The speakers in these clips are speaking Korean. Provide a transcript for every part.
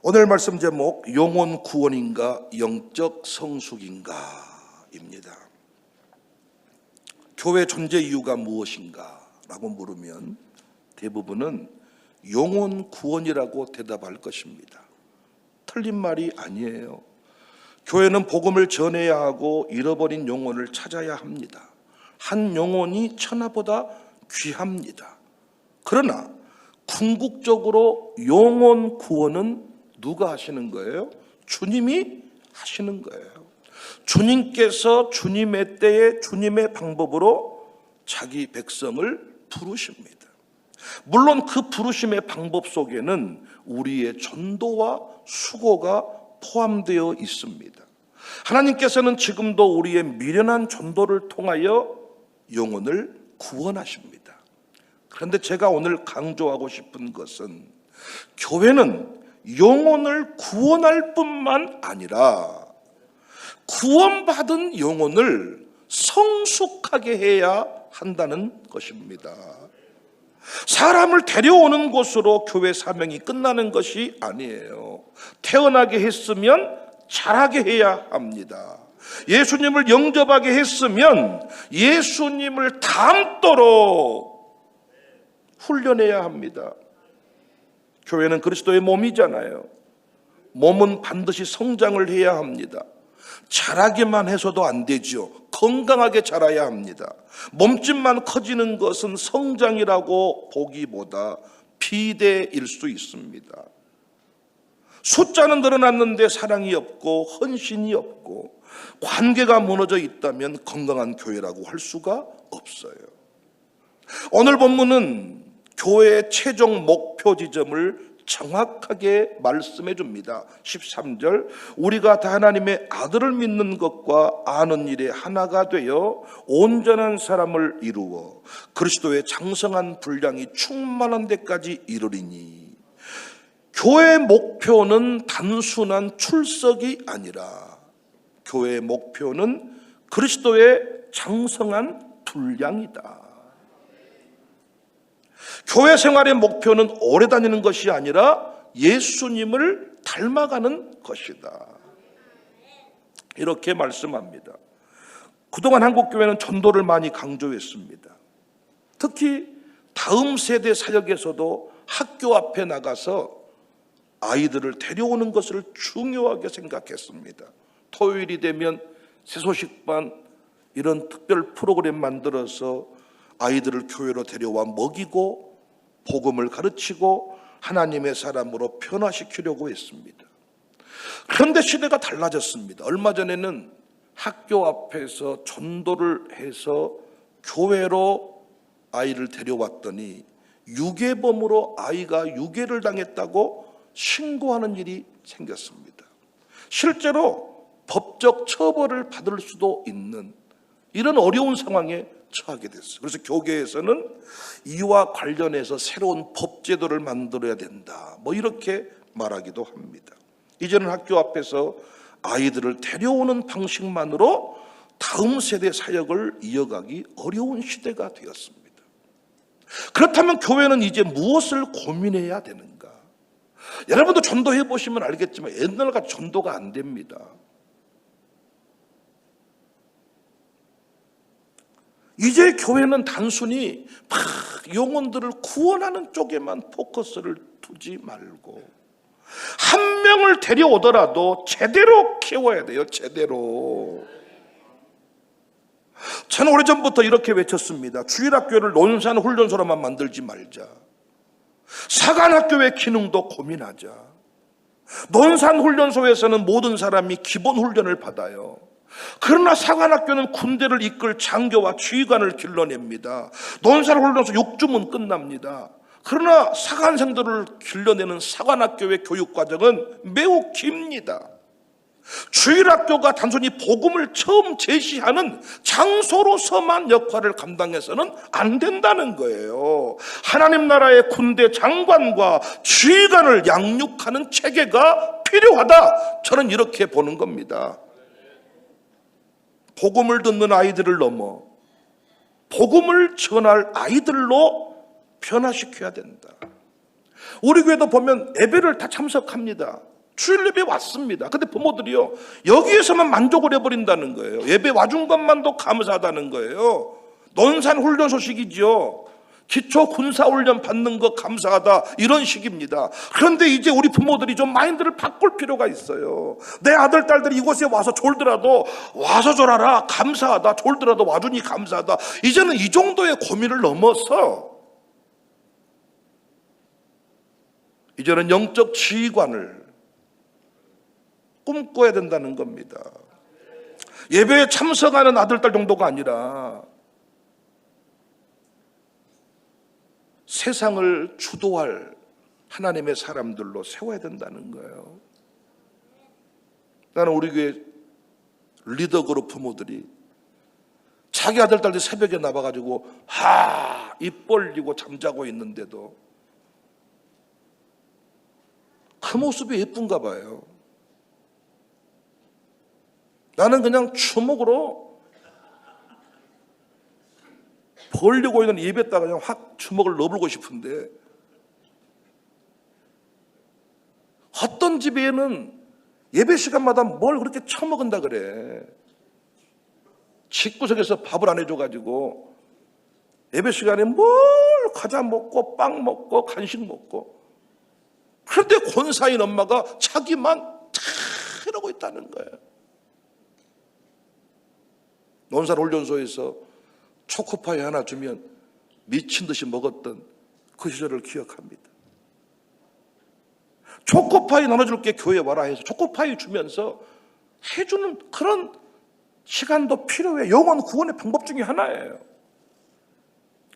오늘 말씀 제목 영혼 구원인가 영적 성숙인가 입니다. 교회 존재 이유가 무엇인가 라고 물으면 대부분은 영혼 구원이라고 대답할 것입니다. 틀린 말이 아니에요. 교회는 복음을 전해야 하고 잃어버린 영혼을 찾아야 합니다. 한 영혼이 천하보다 귀합니다. 그러나 궁극적으로 영혼 구원은 누가 하시는 거예요? 주님이 하시는 거예요. 주님께서 주님의 때에 주님의 방법으로 자기 백성을 부르십니다. 물론 그 부르심의 방법 속에는 우리의 전도와 수고가 포함되어 있습니다. 하나님께서는 지금도 우리의 미련한 전도를 통하여 영혼을 구원하십니다. 그런데 제가 오늘 강조하고 싶은 것은 교회는 영혼을 구원할 뿐만 아니라 구원받은 영혼을 성숙하게 해야 한다는 것입니다. 사람을 데려오는 곳으로 교회 사명이 끝나는 것이 아니에요. 태어나게 했으면 자라게 해야 합니다. 예수님을 영접하게 했으면 예수님을 닮도록 훈련해야 합니다. 교회는 그리스도의 몸이잖아요. 몸은 반드시 성장을 해야 합니다. 자라기만 해서도 안 되죠. 건강하게 자라야 합니다. 몸집만 커지는 것은 성장이라고 보기보다 비대일 수 있습니다. 숫자는 늘어났는데 사랑이 없고 헌신이 없고 관계가 무너져 있다면 건강한 교회라고 할 수가 없어요. 오늘 본문은 교회의 최종 목표 지점을 정확하게 말씀해 줍니다. 13절, 우리가 다 하나님의 아들을 믿는 것과 아는 일에 하나가 되어 온전한 사람을 이루어 그리스도의 장성한 분량이 충만한 데까지 이르리니. 교회의 목표는 단순한 출석이 아니라 교회의 목표는 그리스도의 장성한 분량이다. 교회 생활의 목표는 오래 다니는 것이 아니라 예수님을 닮아가는 것이다. 이렇게 말씀합니다. 그동안 한국교회는 전도를 많이 강조했습니다. 특히 다음 세대 사역에서도 학교 앞에 나가서 아이들을 데려오는 것을 중요하게 생각했습니다. 토요일이 되면 새소식반 이런 특별 프로그램 만들어서 아이들을 교회로 데려와 먹이고 복음을 가르치고 하나님의 사람으로 변화시키려고 했습니다. 그런데 시대가 달라졌습니다. 얼마 전에는 학교 앞에서 전도를 해서 교회로 아이를 데려왔더니 유괴범으로 아이가 유괴를 당했다고 신고하는 일이 생겼습니다. 실제로 법적 처벌을 받을 수도 있는 이런 어려운 상황에 처하게 됐어요. 그래서 교계에서는 이와 관련해서 새로운 법제도를 만들어야 된다, 이렇게 말하기도 합니다. 이제는 학교 앞에서 아이들을 데려오는 방식만으로 다음 세대 사역을 이어가기 어려운 시대가 되었습니다. 그렇다면 교회는 이제 무엇을 고민해야 되는가? 여러분도 전도해 보시면 알겠지만 옛날같이 전도가 안 됩니다. 이제 교회는 단순히 영혼들을 구원하는 쪽에만 포커스를 두지 말고 한 명을 데려오더라도 제대로 키워야 돼요. 제대로. 저는 오래전부터 이렇게 외쳤습니다. 주일학교를 논산훈련소로만 만들지 말자. 사관학교의 기능도 고민하자. 논산훈련소에서는 모든 사람이 기본 훈련을 받아요. 그러나 사관학교는 군대를 이끌 장교와 지휘관을 길러냅니다. 논산훈련소 6주면 끝납니다. 그러나 사관생들을 길러내는 사관학교의 교육과정은 매우 깁니다. 주일학교가 단순히 복음을 처음 제시하는 장소로서만 역할을 감당해서는 안 된다는 거예요. 하나님 나라의 군대 장관과 지휘관을 양육하는 체계가 필요하다. 저는 이렇게 보는 겁니다. 복음을 듣는 아이들을 넘어 복음을 전할 아이들로 변화시켜야 된다. 우리 교회도 보면 예배를 다 참석합니다. 주일 예배 왔습니다. 근데 부모들이요, 여기에서만 만족을 해버린다는 거예요. 예배 와준 것만도 감사하다는 거예요. 논산 훈련 소식이죠. 기초 군사 훈련 받는 거 감사하다, 이런 식입니다. 그런데 이제 우리 부모들이 좀 마인드를 바꿀 필요가 있어요. 내 아들 딸들이 이곳에 와서 졸더라도 와서 졸아라, 감사하다. 졸더라도 와주니 감사하다. 이제는 이 정도의 고민을 넘어서 이제는 영적 지휘관을 꿈꿔야 된다는 겁니다. 예배에 참석하는 아들 딸 정도가 아니라 세상을 주도할 하나님의 사람들로 세워야 된다는 거예요. 나는 우리 교회 리더 그룹 부모들이 자기 아들 딸들 새벽에 나와가지고 입 벌리고 잠자고 있는데도 그 모습이 예쁜가 봐요. 나는 그냥 주먹으로 벌리고 있는 입에다가 그냥 확 주먹을 넣어버리고 싶은데, 어떤 집에는 예배 시간마다 뭘 그렇게 처먹은다 그래. 집구석에서 밥을 안 해줘가지고 예배 시간에 뭘 과자 먹고 빵 먹고 간식 먹고, 그런데 권사인 엄마가 자기만 다 이러고 있다는 거예요. 논산 훈련소에서 초코파이 하나 주면 미친 듯이 먹었던 그 시절을 기억합니다. 초코파이 나눠줄게 교회 와라 해서 초코파이 주면서 해주는 그런 시간도 필요해. 영혼 구원의 방법 중에 하나예요.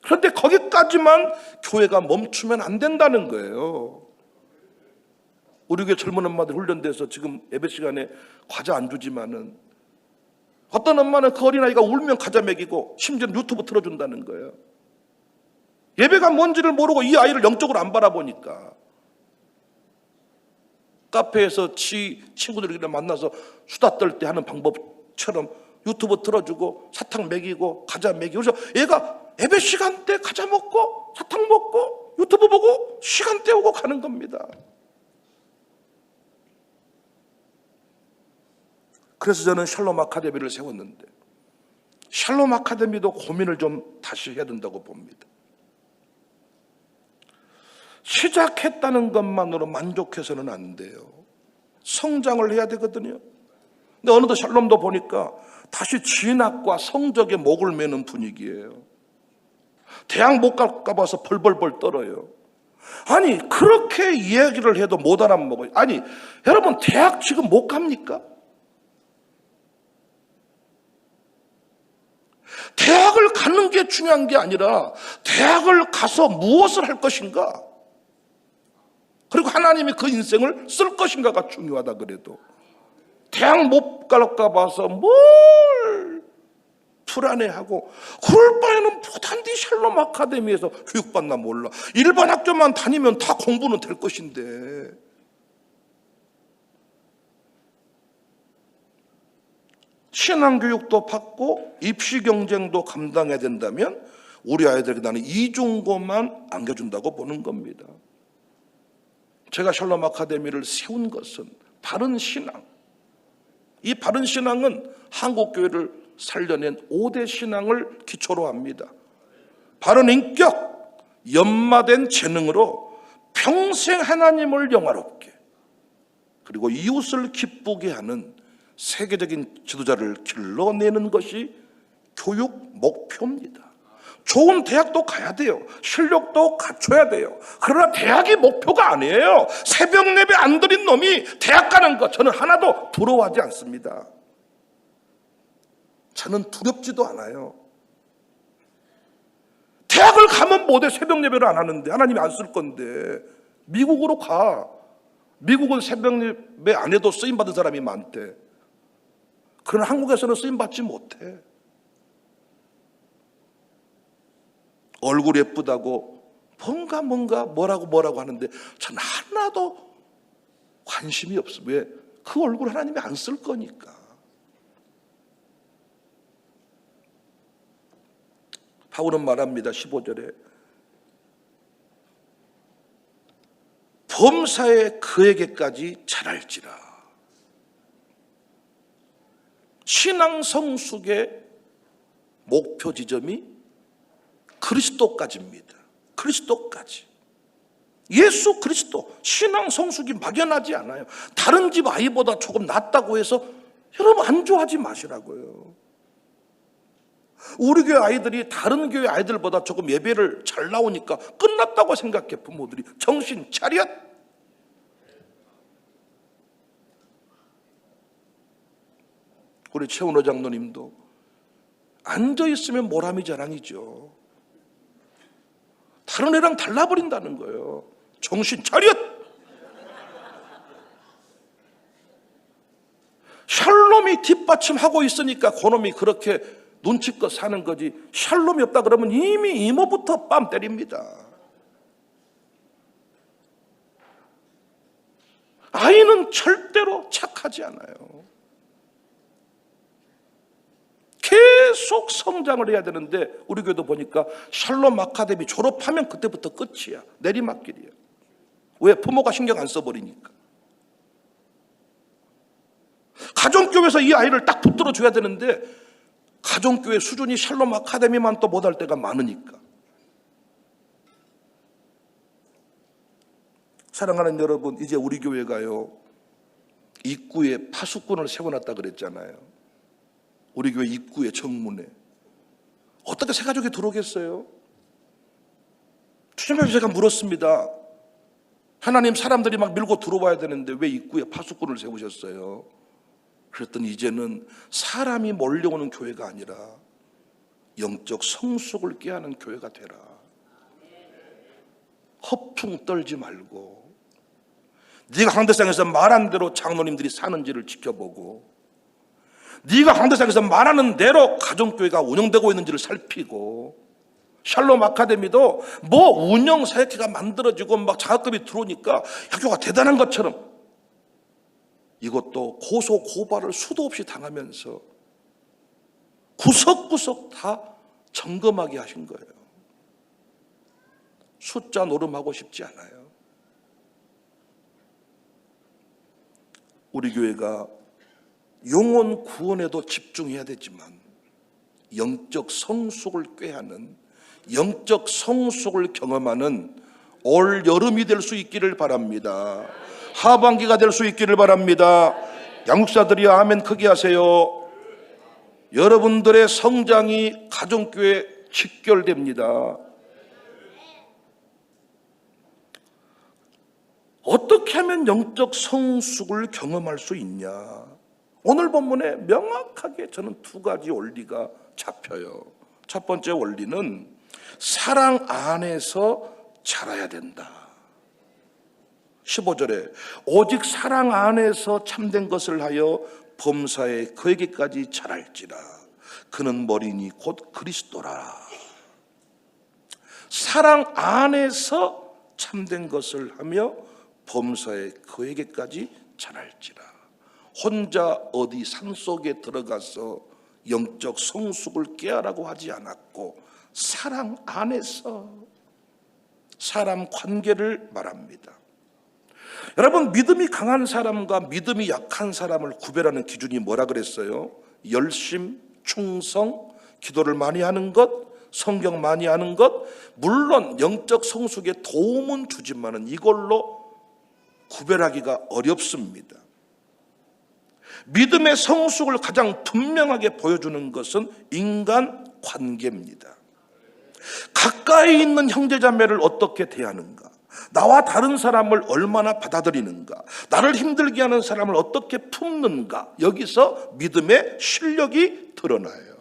그런데 거기까지만 교회가 멈추면 안 된다는 거예요. 우리 교회 젊은 엄마들 훈련돼서 지금 예배 시간에 과자 안 주지만은 어떤 엄마는 그 어린아이가 울면 과자 먹이고 심지어는 유튜브 틀어준다는 거예요. 예배가 뭔지를 모르고 이 아이를 영적으로 안 바라보니까 카페에서 친구들이랑 만나서 수다 떨 때 하는 방법처럼 유튜브 틀어주고 사탕 먹이고 과자 먹이고, 그래서 얘가 예배 시간 때 과자 먹고 사탕 먹고 유튜브 보고 시간 때우고 가는 겁니다. 그래서 저는 샬롬 아카데미를 세웠는데, 샬롬 아카데미도 고민을 좀 다시 해야 된다고 봅니다. 시작했다는 것만으로 만족해서는 안 돼요. 성장을 해야 되거든요. 근데 어느덧 샬롬도 보니까 다시 진학과 성적에 목을 매는 분위기예요. 대학 못 갈까 봐서 벌벌벌 떨어요. 아니, 그렇게 이야기를 해도 못 알아먹어요. 아니, 여러분, 대학 지금 못 갑니까? 대학을 가는 게 중요한 게 아니라 대학을 가서 무엇을 할 것인가, 그리고 하나님이 그 인생을 쓸 것인가가 중요하다. 그래도 대학 못 갈까 봐서 뭘 불안해하고, 그럴 바에는 보단디 샬롬 아카데미에서 교육받나 몰라. 일반 학교만 다니면 다 공부는 될 것인데, 신앙교육도 받고 입시 경쟁도 감당해야 된다면 우리 아이들에게 나는 이중고만 안겨준다고 보는 겁니다. 제가 샬롬 아카데미를 세운 것은 바른 신앙, 이 바른 신앙은 한국교회를 살려낸 5대 신앙을 기초로 합니다. 바른 인격, 연마된 재능으로 평생 하나님을 영화롭게, 그리고 이웃을 기쁘게 하는 세계적인 지도자를 길러내는 것이 교육 목표입니다. 좋은 대학도 가야 돼요. 실력도 갖춰야 돼요. 그러나 대학이 목표가 아니에요. 새벽 예배 안 드린 놈이 대학 가는 것, 저는 하나도 부러워하지 않습니다. 저는 두렵지도 않아요. 대학을 가면 뭐돼? 새벽 예배를 안 하는데, 하나님이 안 쓸 건데. 미국으로 가. 미국은 새벽 예배 안 해도 쓰임받은 사람이 많대. 그러나 한국에서는 쓰임받지 못해. 얼굴 예쁘다고 뭔가 뭐라고 하는데 전 하나도 관심이 없어. 왜? 그 얼굴 하나님이 안 쓸 거니까. 바울은 말합니다. 15절에 범사에 그에게까지 자랄지라. 신앙 성숙의 목표 지점이 그리스도까지입니다. 그리스도까지. 예수 그리스도. 신앙 성숙이 막연하지 않아요. 다른 집 아이보다 조금 낫다고 해서 여러분 안주하지 마시라고요. 우리 교회 아이들이 다른 교회 아이들보다 조금 예배를 잘 나오니까 끝났다고 생각해. 부모들이 정신 차려. 우리 최은호 장로님도 앉아있으면 모람이 자랑이죠. 다른 애랑 달라버린다는 거예요. 정신 차려. 샬롬이 뒷받침하고 있으니까 그놈이 그렇게 눈치껏 사는 거지. 샬롬이 없다 그러면 이미 이모부터 뺨 때립니다. 아이는 절대로 착하지 않아요. 계속 성장을 해야 되는데 우리 교회도 보니까 샬롬 아카데미 졸업하면 그때부터 끝이야. 내리막길이야. 왜? 부모가 신경 안 써버리니까. 가정교회에서 이 아이를 딱 붙들어 줘야 되는데 가정교회 수준이 샬롬 아카데미만 또 못할 때가 많으니까. 사랑하는 여러분, 이제 우리 교회가요 입구에 파수꾼을 세워놨다 그랬잖아요. 우리 교회 입구에 정문에. 어떻게 새 가족이 들어오겠어요? 투정하면서 제가 물었습니다. 하나님, 사람들이 막 밀고 들어와야 되는데 왜 입구에 파수꾼을 세우셨어요? 그랬더니 이제는 사람이 몰려오는 교회가 아니라 영적 성숙을 꾀하는 교회가 되라. 허풍 떨지 말고 네가 강대상에서 말한 대로 장로님들이 사는지를 지켜보고 네가 강대상에서 말하는 대로 가정교회가 운영되고 있는지를 살피고, 샬롬 아카데미도 뭐 운영 사역회가 만들어지고 막 장학금이 들어오니까 학교가 대단한 것처럼 이것도 고소 고발을 수도 없이 당하면서 구석구석 다 점검하게 하신 거예요. 숫자 노름하고 싶지 않아요. 우리 교회가 영혼 구원에도 집중해야 되지만 영적 성숙을 꾀하는, 영적 성숙을 경험하는 올 여름이 될 수 있기를 바랍니다. 하반기가 될 수 있기를 바랍니다. 양육사들이 아멘 크게 하세요. 여러분들의 성장이 가정교회에 직결됩니다. 어떻게 하면 영적 성숙을 경험할 수 있냐? 오늘 본문에 명확하게 저는 두 가지 원리가 잡혀요. 첫 번째 원리는 사랑 안에서 자라야 된다. 15절에 오직 사랑 안에서 참된 것을 하여 범사에 그에게까지 자랄지라. 그는 머리니 곧 그리스도라. 사랑 안에서 참된 것을 하며 범사에 그에게까지 자랄지라. 혼자 어디 산속에 들어가서 영적 성숙을 깨라고 하지 않았고 사랑 안에서 사람 관계를 말합니다. 여러분, 믿음이 강한 사람과 믿음이 약한 사람을 구별하는 기준이 뭐라 그랬어요? 열심, 충성, 기도를 많이 하는 것, 성경 많이 하는 것, 물론 영적 성숙에 도움은 주지만은 이걸로 구별하기가 어렵습니다. 믿음의 성숙을 가장 분명하게 보여주는 것은 인간 관계입니다. 가까이 있는 형제자매를 어떻게 대하는가, 나와 다른 사람을 얼마나 받아들이는가, 나를 힘들게 하는 사람을 어떻게 품는가, 여기서 믿음의 실력이 드러나요.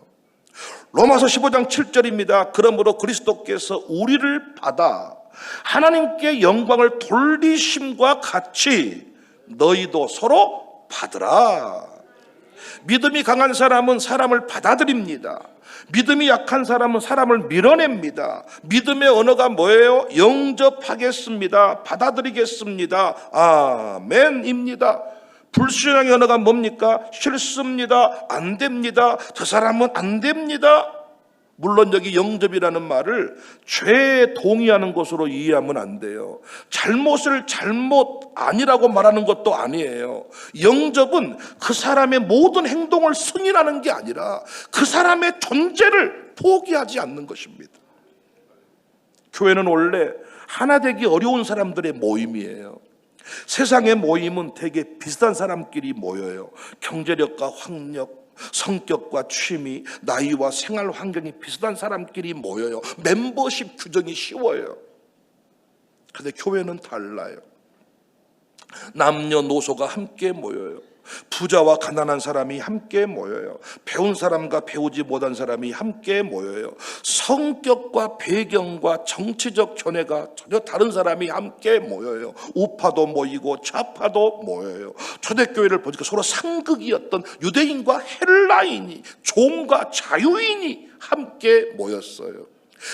로마서 15장 7절입니다. 그러므로 그리스도께서 우리를 받아 하나님께 영광을 돌리심과 같이 너희도 서로 받으라. 믿음이 강한 사람은 사람을 받아들입니다. 믿음이 약한 사람은 사람을 밀어냅니다. 믿음의 언어가 뭐예요? 영접하겠습니다. 받아들이겠습니다. 아멘입니다. 불신앙의 언어가 뭡니까? 싫습니다. 안 됩니다. 저 사람은 안 됩니다. 물론 여기 영접이라는 말을 죄에 동의하는 것으로 이해하면 안 돼요. 잘못을 잘못 아니라고 말하는 것도 아니에요. 영접은 그 사람의 모든 행동을 승인하는 게 아니라 그 사람의 존재를 포기하지 않는 것입니다. 교회는 원래 하나 되기 어려운 사람들의 모임이에요. 세상의 모임은 되게 비슷한 사람끼리 모여요. 경제력과 학력, 성격과 취미, 나이와 생활 환경이 비슷한 사람끼리 모여요. 멤버십 규정이 쉬워요. 그런데 교회는 달라요. 남녀노소가 함께 모여요. 부자와 가난한 사람이 함께 모여요. 배운 사람과 배우지 못한 사람이 함께 모여요. 성격과 배경과 정치적 견해가 전혀 다른 사람이 함께 모여요. 우파도 모이고 좌파도 모여요. 초대교회를 보니까 서로 상극이었던 유대인과 헬라인이, 종과 자유인이 함께 모였어요.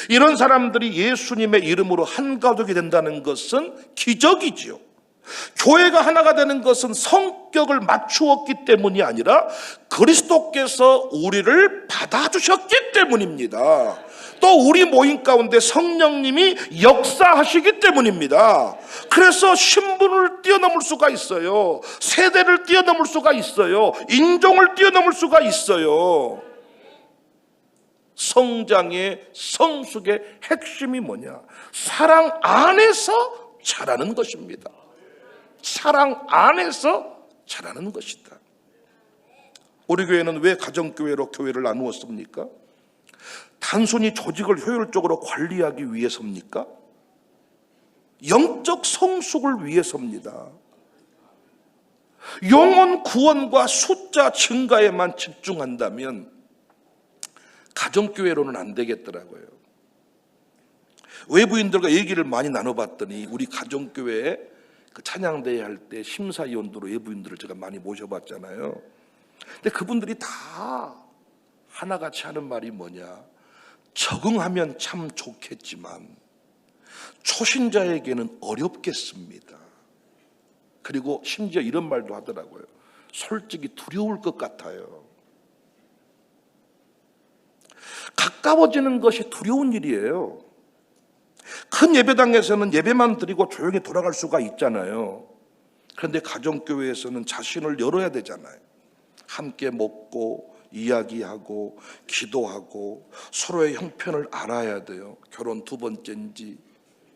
이런 사람들이 예수님의 이름으로 한 가족이 된다는 것은 기적이지요. 교회가 하나가 되는 것은 성격을 맞추었기 때문이 아니라 그리스도께서 우리를 받아주셨기 때문입니다. 또 우리 모임 가운데 성령님이 역사하시기 때문입니다. 그래서 신분을 뛰어넘을 수가 있어요. 세대를 뛰어넘을 수가 있어요. 인종을 뛰어넘을 수가 있어요. 성장의 성숙의 핵심이 뭐냐? 사랑 안에서 자라는 것입니다. 사랑 안에서 자라는 것이다. 우리 교회는 왜 가정교회로 교회를 나누었습니까? 단순히 조직을 효율적으로 관리하기 위해서입니까? 영적 성숙을 위해서입니다. 영혼 구원과 숫자 증가에만 집중한다면 가정교회로는 안 되겠더라고요. 외부인들과 얘기를 많이 나눠봤더니 우리 가정교회에 그 찬양대회 할 때 심사위원으로 외부인들을 제가 많이 모셔봤잖아요. 근데 그분들이 다 하나같이 하는 말이 뭐냐? 적응하면 참 좋겠지만 초신자에게는 어렵겠습니다. 그리고 심지어 이런 말도 하더라고요. 솔직히 두려울 것 같아요. 가까워지는 것이 두려운 일이에요. 큰 예배당에서는 예배만 드리고 조용히 돌아갈 수가 있잖아요. 그런데 가정교회에서는 자신을 열어야 되잖아요. 함께 먹고 이야기하고 기도하고 서로의 형편을 알아야 돼요. 결혼 2번째인지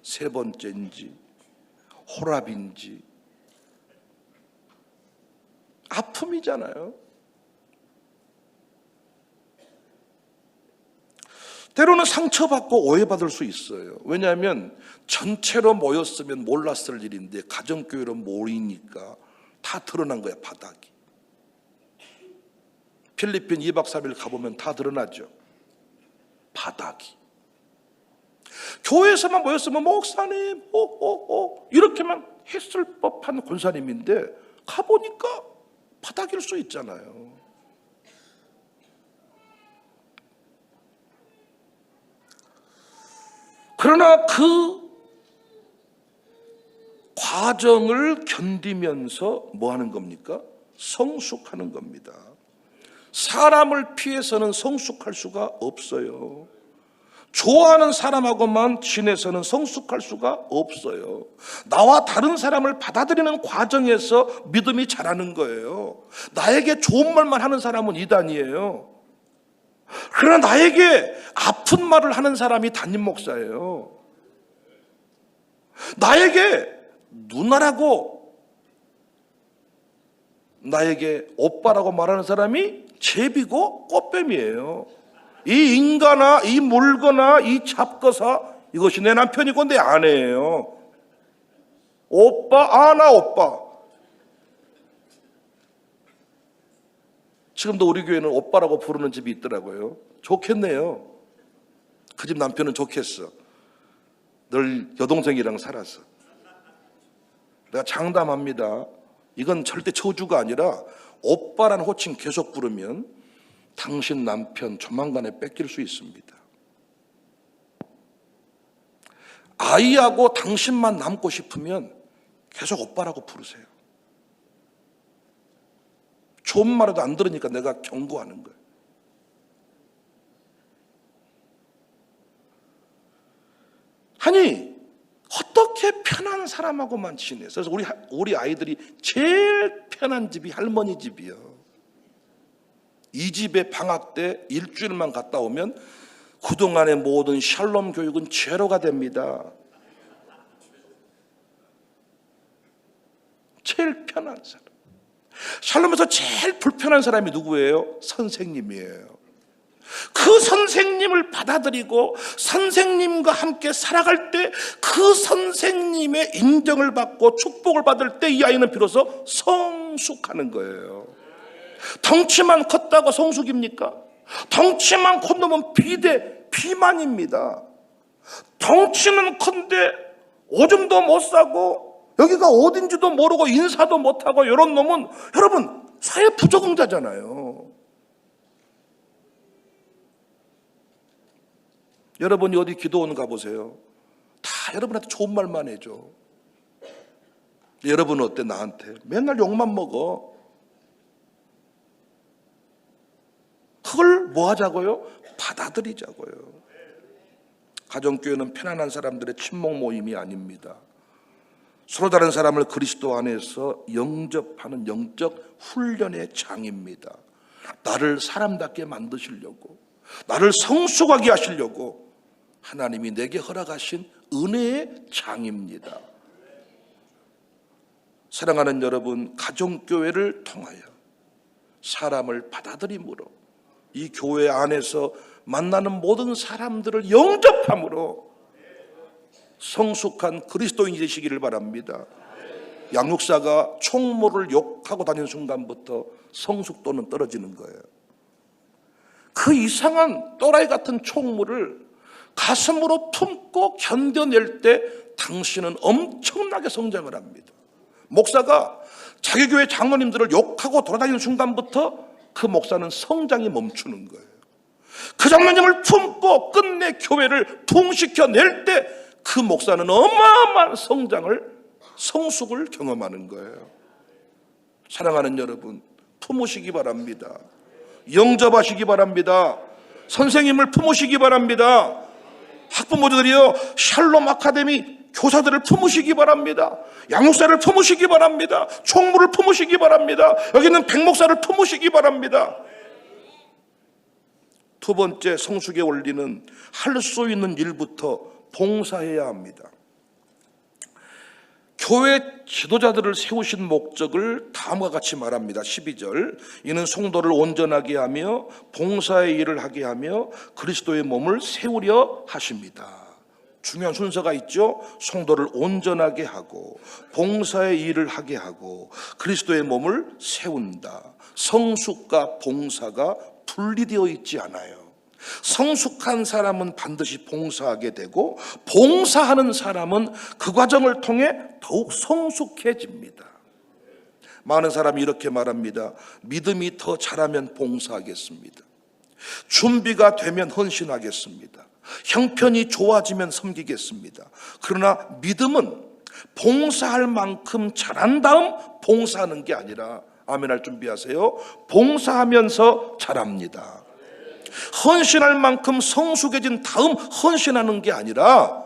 3번째인지 호랍인지 아픔이잖아요. 때로는 상처받고 오해받을 수 있어요. 왜냐하면 전체로 모였으면 몰랐을 일인데 가정교회로 모이니까 다 드러난 거야, 바닥이. 필리핀 2박 3일 가보면 다 드러나죠. 바닥이. 교회에서만 모였으면 목사님 이렇게만 했을 법한 권사님인데 가보니까 바닥일 수 있잖아요. 그러나 그 과정을 견디면서 뭐 하는 겁니까? 성숙하는 겁니다. 사람을 피해서는 성숙할 수가 없어요. 좋아하는 사람하고만 지내서는 성숙할 수가 없어요. 나와 다른 사람을 받아들이는 과정에서 믿음이 자라는 거예요. 나에게 좋은 말만 하는 사람은 이단이에요. 그러나 나에게 아픈 말을 하는 사람이 담임 목사예요. 나에게 누나라고 나에게 오빠라고 말하는 사람이 제비고 꽃뱀이에요. 이 인간아, 이 물거나, 이 잡거사, 이것이 내 남편이고 내 아내예요. 오빠, 나 오빠. 지금도 우리 교회는 오빠라고 부르는 집이 있더라고요. 좋겠네요. 그 집 남편은 좋겠어. 늘 여동생이랑 살아서. 내가 장담합니다. 이건 절대 저주가 아니라 오빠라는 호칭 계속 부르면 당신 남편 조만간에 뺏길 수 있습니다. 아이하고 당신만 남고 싶으면 계속 오빠라고 부르세요. 좋은 말에도 안 들으니까 내가 경고하는 거예요. 아니 어떻게 편한 사람하고만 지내서. 그래서 우리 아이들이 제일 편한 집이 할머니 집이요. 이 집에 방학 때 일주일만 갔다 오면 그동안의 모든 샬롬 교육은 제로가 됩니다. 제일 편한 사람. 샬롬에서 제일 불편한 사람이 누구예요? 선생님이에요. 그 선생님을 받아들이고 선생님과 함께 살아갈 때 그 선생님의 인정을 받고 축복을 받을 때 이 아이는 비로소 성숙하는 거예요. 덩치만 컸다고 성숙입니까? 덩치만 컸으면 비만입니다. 덩치는 큰데 오줌도 못 싸고 여기가 어딘지도 모르고 인사도 못하고 이런 놈은 여러분 사회 부적응자잖아요. 여러분이 어디 기도원 가보세요. 다 여러분한테 좋은 말만 해줘. 여러분은 어때? 나한테 맨날 욕만 먹어. 그걸 뭐 하자고요? 받아들이자고요. 가정교회는 편안한 사람들의 친목 모임이 아닙니다. 서로 다른 사람을 그리스도 안에서 영접하는 영적 훈련의 장입니다. 나를 사람답게 만드시려고, 나를 성숙하게 하시려고 하나님이 내게 허락하신 은혜의 장입니다. 사랑하는 여러분, 가정교회를 통하여 사람을 받아들임으로 이 교회 안에서 만나는 모든 사람들을 영접함으로 성숙한 그리스도인이 되시기를 바랍니다. 양육사가 총무를 욕하고 다니는 순간부터 성숙도는 떨어지는 거예요. 그 이상한 또라이 같은 총무를 가슴으로 품고 견뎌낼 때 당신은 엄청나게 성장을 합니다. 목사가 자기 교회 장로님들을 욕하고 돌아다니는 순간부터 그 목사는 성장이 멈추는 거예요. 그 장로님을 품고 끝내 교회를 부흥시켜낼 때 그 목사는 어마어마한 성숙을 경험하는 거예요. 사랑하는 여러분, 품으시기 바랍니다. 영접하시기 바랍니다. 선생님을 품으시기 바랍니다. 학부모들이요, 샬롬 아카데미 교사들을 품으시기 바랍니다. 양육사를 품으시기 바랍니다. 총무를 품으시기 바랍니다. 여기는 백목사를 품으시기 바랍니다. 두 번째 성숙의 원리는 할 수 있는 일부터 봉사해야 합니다. 교회 지도자들을 세우신 목적을 다음과 같이 말합니다. 12절, 이는 성도를 온전하게 하며 봉사의 일을 하게 하며 그리스도의 몸을 세우려 하십니다. 중요한 순서가 있죠. 성도를 온전하게 하고 봉사의 일을 하게 하고 그리스도의 몸을 세운다. 성숙과 봉사가 분리되어 있지 않아요. 성숙한 사람은 반드시 봉사하게 되고 봉사하는 사람은 그 과정을 통해 더욱 성숙해집니다. 많은 사람이 이렇게 말합니다. 믿음이 더 자라면 봉사하겠습니다. 준비가 되면 헌신하겠습니다. 형편이 좋아지면 섬기겠습니다. 그러나 믿음은 봉사할 만큼 자란 다음 봉사하는 게 아니라, 아멘할 준비하세요, 봉사하면서 자랍니다. 헌신할 만큼 성숙해진 다음 헌신하는 게 아니라,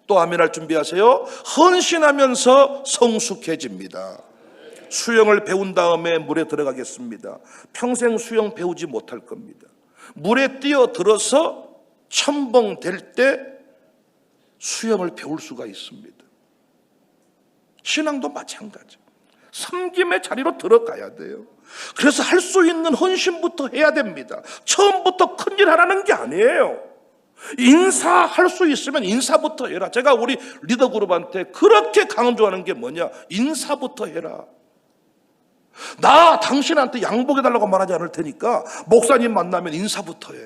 또 아멘할 준비하세요, 헌신하면서 성숙해집니다. 수영을 배운 다음에 물에 들어가겠습니다. 평생 수영 배우지 못할 겁니다. 물에 뛰어들어서 첨벙될 때 수영을 배울 수가 있습니다. 신앙도 마찬가지. 섬김의 자리로 들어가야 돼요. 그래서 할 수 있는 헌신부터 해야 됩니다. 처음부터 큰일 하라는 게 아니에요. 인사할 수 있으면 인사부터 해라. 제가 우리 리더 그룹한테 그렇게 강조하는 게 뭐냐, 인사부터 해라. 나 당신한테 양복해달라고 말하지 않을 테니까 목사님 만나면 인사부터 해.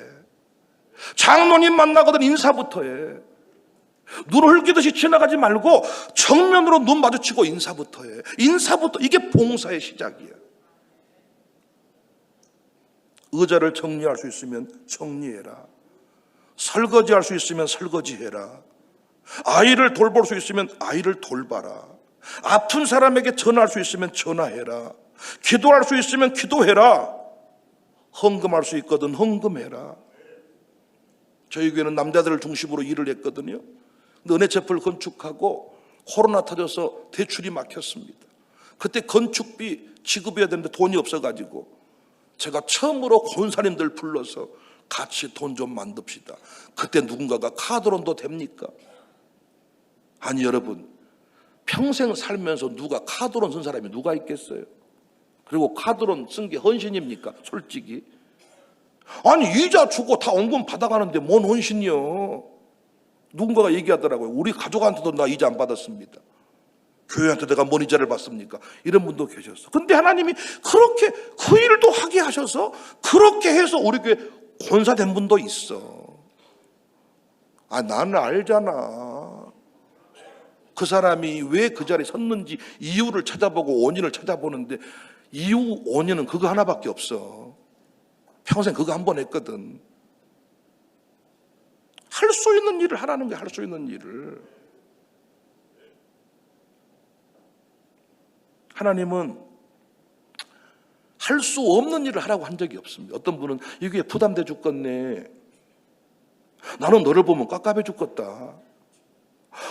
장로님 만나거든 인사부터 해. 눈 흘기듯이 지나가지 말고 정면으로 눈 마주치고 인사부터 해. 인사부터, 이게 봉사의 시작이야. 의자를 정리할 수 있으면 정리해라. 설거지할 수 있으면 설거지해라. 아이를 돌볼 수 있으면 아이를 돌봐라. 아픈 사람에게 전화할 수 있으면 전화해라. 기도할 수 있으면 기도해라. 헌금할 수 있거든 헌금해라. 저희 교회는 남자들을 중심으로 일을 했거든요. 은혜체풀 건축하고 코로나 터져서 대출이 막혔습니다. 그때 건축비 지급해야 되는데 돈이 없어가지고 제가 처음으로 권사님들 불러서 같이 돈 좀 만듭시다. 그때 누군가가 카드론도 됩니까? 아니 여러분, 평생 살면서 누가 카드론 쓴 사람이 누가 있겠어요? 그리고 카드론 쓴 게 헌신입니까? 솔직히. 아니 이자 주고 다 원금 받아가는데 뭔 헌신이요? 누군가가 얘기하더라고요. 우리 가족한테도 나 이자 안 받았습니다. 교회한테 내가 뭔 이자를 받습니까? 이런 분도 계셨어. 근데 하나님이 그렇게 그 일도 하게 하셔서 그렇게 해서 우리 교회 권사된 분도 있어. 아, 나는 알잖아. 그 사람이 왜 그 자리에 섰는지 이유를 찾아보고 원인을 찾아보는데 이유 원인은 그거 하나밖에 없어. 평생 그거 한 번 했거든. 할 수 있는 일을 하라는 게 할 수 있는 일을. 하나님은 할 수 없는 일을 하라고 한 적이 없습니다. 어떤 분은 이게 부담돼 죽겠네. 나는 너를 보면 깝깝해 죽겠다.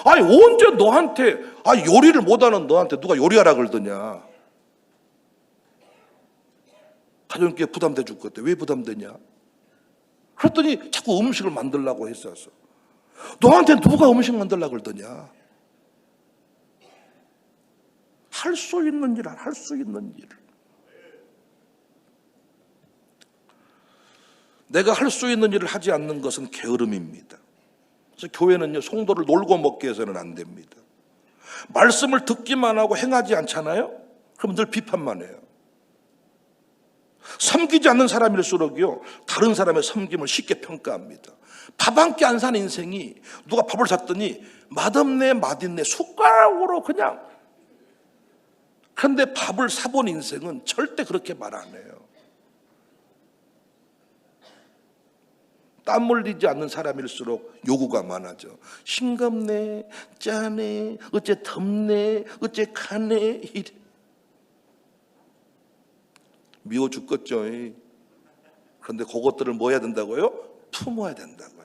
아니 언제 너한테 요리를 못하는 너한테 누가 요리하라 그러더냐. 가족께 부담돼 죽겠대. 왜 부담되냐? 그랬더니 자꾸 음식을 만들라고 했었어. 너한테 누가 음식 만들라고 그러더냐. 할 수 있는 일, 할 수 있는 일. 내가 할 수 있는 일을 하지 않는 것은 게으름입니다. 그래서 교회는요, 성도를 놀고 먹게 해서는 안 됩니다. 말씀을 듣기만 하고 행하지 않잖아요? 그럼 늘 비판만 해요. 섬기지 않는 사람일수록요, 다른 사람의 섬김을 쉽게 평가합니다. 밥 한 끼 안 산 인생이 누가 밥을 샀더니 맛없네, 맛있네, 숟가락으로 그냥. 그런데 밥을 사본 인생은 절대 그렇게 말 안 해요. 땀 흘리지 않는 사람일수록 요구가 많아져. 싱겁네, 짜네, 어째 덥네, 어째 가네, 이래. 미워 죽겠죠. 그런데 그것들을 뭐 해야 된다고요? 품어야 된다고요.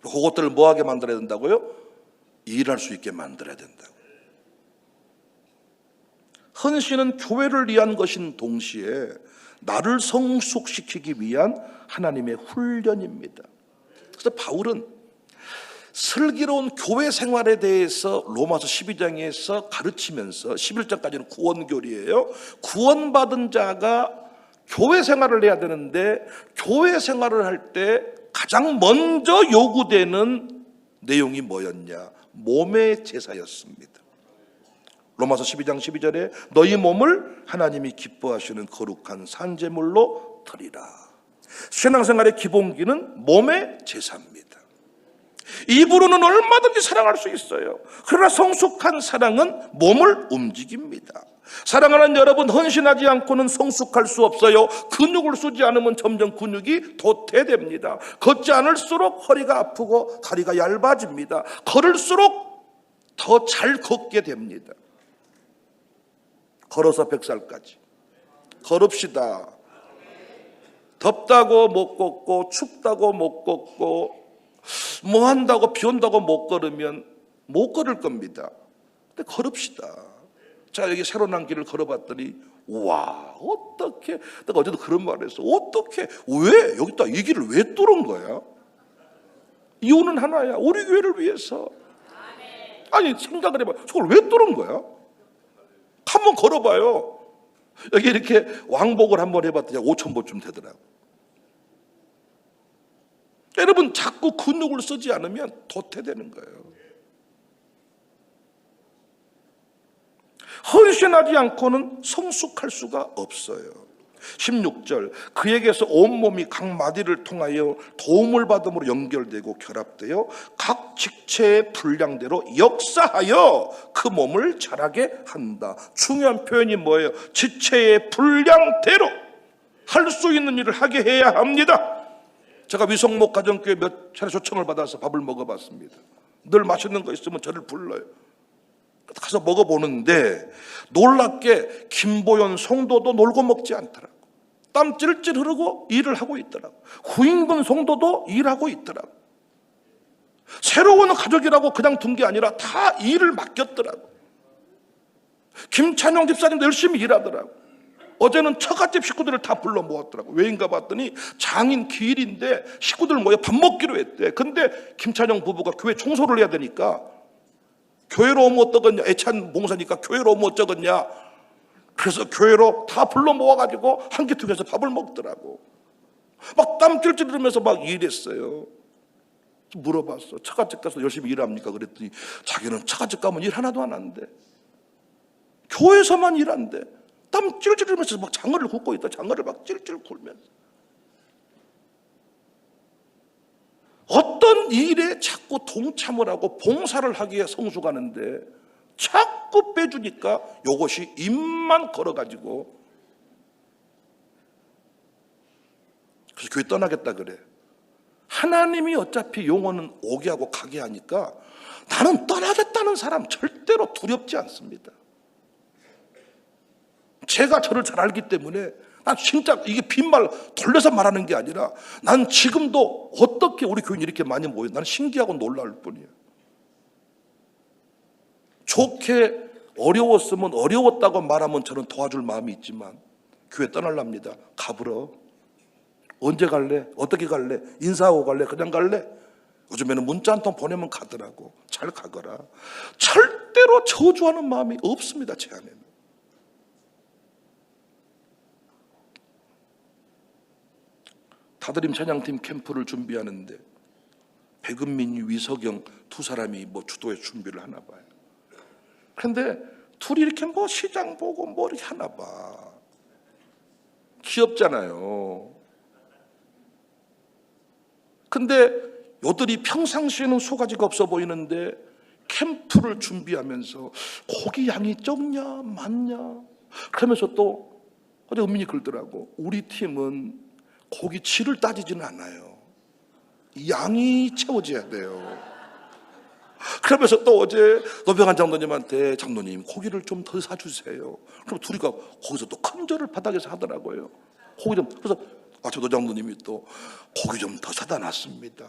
그것들을 뭐 하게 만들어야 된다고요? 일할 수 있게 만들어야 된다고요. 헌신은 교회를 위한 것인 동시에 나를 성숙시키기 위한 하나님의 훈련입니다. 그래서 바울은 슬기로운 교회 생활에 대해서 로마서 12장에서 가르치면서 11장까지는 구원교리예요. 구원받은 자가 교회 생활을 해야 되는데 교회 생활을 할 때 가장 먼저 요구되는 내용이 뭐였냐? 몸의 제사였습니다. 로마서 12장 12절에 너희 몸을 하나님이 기뻐하시는 거룩한 산제물로 드리라. 신앙생활의 기본기는 몸의 제사입니다. 입으로는 얼마든지 사랑할 수 있어요. 그러나 성숙한 사랑은 몸을 움직입니다. 사랑하는 여러분, 헌신하지 않고는 성숙할 수 없어요. 근육을 쓰지 않으면 점점 근육이 도태됩니다. 걷지 않을수록 허리가 아프고 다리가 얇아집니다. 걸을수록 더 잘 걷게 됩니다. 걸어서 100살까지 걸읍시다. 덥다고 못 걷고 춥다고 못 걷고 뭐 한다고 비 온다고 못 걸으면 못 걸을 겁니다. 근데 걸읍시다. 자, 여기 새로 난 길을 걸어봤더니 와, 어떻게, 내가 어제도 그런 말을 했어. 어떻게, 왜 여기다 이 길을 왜 뚫은 거야? 이유는 하나야. 우리 교회를 위해서. 아니 생각을 해봐. 저걸 왜 뚫은 거야? 한번 걸어봐요. 여기 이렇게 왕복을 한번 해봤더니 5,000보쯤 되더라고. 여러분, 자꾸 근육을 쓰지 않으면 도태되는 거예요. 헌신하지 않고는 성숙할 수가 없어요. 16절, 그에게서 온몸이 각 마디를 통하여 도움을 받음으로 연결되고 결합되어 각 직체의 분량대로 역사하여 그 몸을 자라게 한다. 중요한 표현이 뭐예요? 지체의 분량대로 할 수 있는 일을 하게 해야 합니다. 제가 위성목 가정교회 몇 차례 초청을 받아서 밥을 먹어봤습니다. 늘 맛있는 거 있으면 저를 불러요. 가서 먹어보는데 놀랍게 김보연 성도도 놀고 먹지 않더라고. 땀 찔찔 흐르고 일을 하고 있더라고. 후인근 성도도 일하고 있더라고. 새로운 가족이라고 그냥 둔 게 아니라 다 일을 맡겼더라고. 김찬용 집사님도 열심히 일하더라고. 어제는 처갓집 식구들을 다 불러 모았더라고. 왜인가 봤더니 장인 기일인데 식구들 모여 밥 먹기로 했대. 근데 김찬용 부부가 교회 청소를 해야 되니까 교회로 오면 어떠겠냐, 애찬 목사니까 교회로 오면 어쩌겠냐, 그래서 교회로 다 불러 모아가지고 한 끼통에서 밥을 먹더라고. 막 땀 찔찔 흘리면서 막 일했어요. 물어봤어. 처갓집 가서 열심히 일합니까? 그랬더니 자기는 처갓집 가면 일 하나도 안 한대. 교회에서만 일한대. 땀 찔찔 흘리면서 막 장어를 굽고 있다. 장어를 막 찔찔 굴면서. 어떤 일에 자꾸 동참을 하고 봉사를 하기에 성숙하는데 자꾸 빼주니까 이것이 입만 걸어가지고 그래서 교회 떠나겠다 그래. 하나님이 어차피 영혼은 오게 하고 가게 하니까 나는 떠나겠다는 사람 절대로 두렵지 않습니다. 제가 저를 잘 알기 때문에 난 진짜 이게 빈말 돌려서 말하는 게 아니라 난 지금도 어떻게 우리 교인이 이렇게 많이 모여 나는 신기하고 놀라울 뿐이에요. 좋게 어려웠으면 어려웠다고 말하면 저는 도와줄 마음이 있지만 교회 떠날랍니다. 가불어. 언제 갈래? 어떻게 갈래? 인사하고 갈래? 그냥 갈래? 요즘에는 문자 한 통 보내면 가더라고. 잘 가거라. 절대로 저주하는 마음이 없습니다. 제 안에는. 다드림 찬양팀 캠프를 준비하는데 백은민, 위석영 두 사람이 뭐 주도해 준비를 하나 봐요. 그런데 둘이 이렇게 뭐 시장 보고 뭐 이렇게 하나 봐. 귀엽잖아요. 근데 요들이 평상시에는 소가지가 없어 보이는데 캠프를 준비하면서 고기 양이 적냐 많냐 그러면서 또 어제 은민이 그러더라고. 우리 팀은 고기 질을 따지지는 않아요. 양이 채워져야 돼요. 그러면서 또 어제 노병환 장로님한테 장로님 고기를 좀 더 사주세요. 그럼 둘이 거기서 또 큰절을 바닥에서 하더라고요. 고기 좀. 그래서 저 노장로님이 또 고기 좀 더 사다 놨습니다.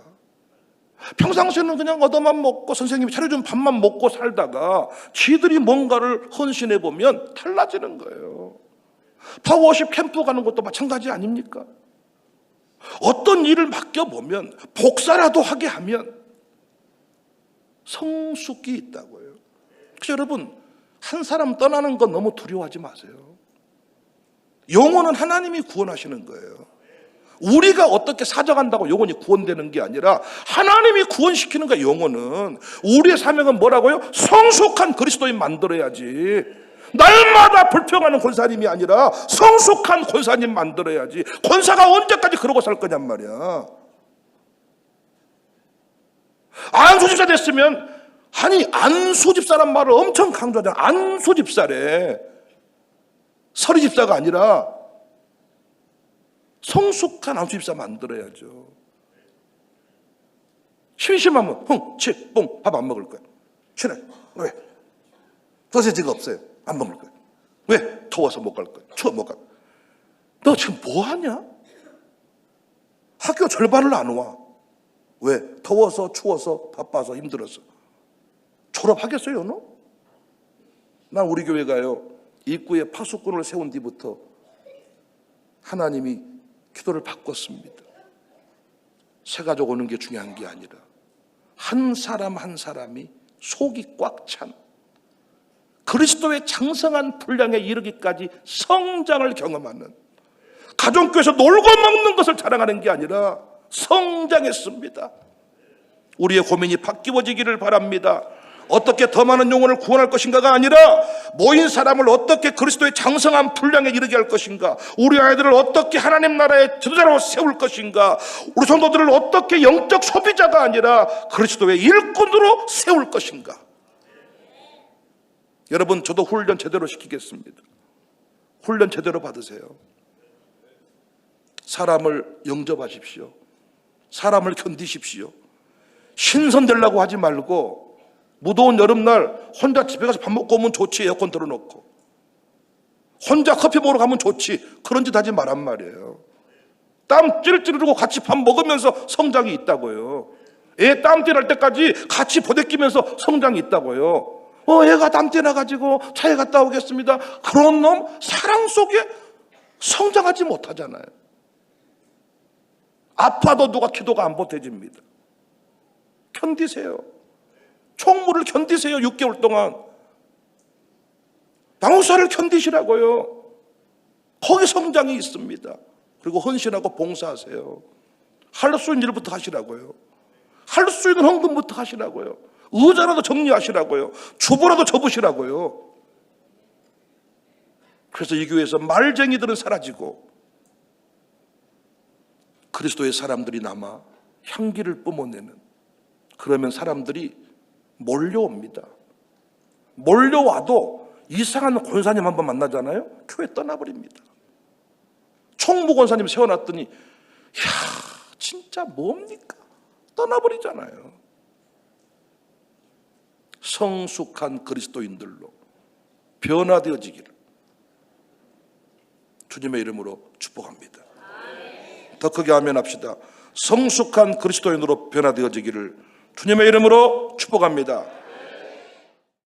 평상시에는 그냥 얻어만 먹고 선생님이 차려준 밥만 먹고 살다가 지들이 뭔가를 헌신해 보면 달라지는 거예요. 파워십 캠프 가는 것도 마찬가지 아닙니까? 어떤 일을 맡겨보면 복사라도 하게 하면 성숙이 있다고요. 그래서 여러분 한 사람 떠나는 건 너무 두려워하지 마세요. 영혼은 하나님이 구원하시는 거예요. 우리가 어떻게 사정한다고 영혼이 구원되는 게 아니라 하나님이 구원시키는 거예요. 영혼은. 우리의 사명은 뭐라고요? 성숙한 그리스도인 만들어야지. 날마다 불평하는 권사님이 아니라 성숙한 권사님 만들어야지. 권사가 언제까지 그러고 살 거냔 말이야. 안수집사 됐으면 아니 안수집사란 말을 엄청 강조하잖아. 안수집사래. 서리집사가 아니라 성숙한 안수집사 만들어야죠. 심심하면 뻥 밥 안 먹을 거야. 싫어. 왜? 소세지가 없어요. 안 먹을 거야. 왜? 더워서 못 갈 거야. 추워 못 갈 거야. 너 지금 뭐 하냐? 학교 절반을 안 와. 왜? 더워서 추워서 바빠서 힘들어서. 졸업하겠어요 너? 난 우리 교회가요 입구에 파수꾼을 세운 뒤부터 하나님이 기도를 바꿨습니다. 새 가족 오는 게 중요한 게 아니라 한 사람 한 사람이 속이 꽉 찬 그리스도의 장성한 분량에 이르기까지 성장을 경험하는, 가정교회에서 놀고 먹는 것을 자랑하는 게 아니라 성장했습니다. 우리의 고민이 바뀌어지기를 바랍니다. 어떻게 더 많은 영혼을 구원할 것인가가 아니라 모인 사람을 어떻게 그리스도의 장성한 분량에 이르게 할 것인가, 우리 아이들을 어떻게 하나님 나라의 지도자로 세울 것인가, 우리 성도들을 어떻게 영적 소비자가 아니라 그리스도의 일꾼으로 세울 것인가. 여러분, 저도 훈련 제대로 시키겠습니다. 훈련 제대로 받으세요. 사람을 영접하십시오. 사람을 견디십시오. 신선되려고 하지 말고 무더운 여름날 혼자 집에 가서 밥 먹고 오면 좋지. 에어컨 틀어놓고 혼자 커피 먹으러 가면 좋지. 그런 짓 하지 말란 말이에요. 땀 찔찔 흘리고 같이 밥 먹으면서 성장이 있다고요. 애 땀띠 날 때까지 같이 보대끼면서 성장이 있다고요. 애가 땀띠 나가지고 차에 갔다 오겠습니다. 그런 놈 사랑 속에 성장하지 못하잖아요. 아파도 누가 기도가 안 보태집니다. 견디세요. 총무를 견디세요. 6개월 동안. 방사를 견디시라고요. 거기 성장이 있습니다. 그리고 헌신하고 봉사하세요. 할 수 있는 일부터 하시라고요. 할 수 있는 헌금부터 하시라고요. 의자라도 정리하시라고요. 주보라도 접으시라고요. 그래서 이 교회에서 말쟁이들은 사라지고 그리스도의 사람들이 남아 향기를 뿜어내는, 그러면 사람들이 몰려옵니다. 몰려와도 이상한 권사님 한번 만나잖아요. 교회 떠나버립니다. 총무 권사님 세워놨더니 진짜 뭡니까? 떠나버리잖아요. 성숙한 그리스도인들로 변화되어지기를 주님의 이름으로 축복합니다. 더 크게 아멘 합시다. 성숙한 그리스도인으로 변화되어지기를 주님의 이름으로 축복합니다.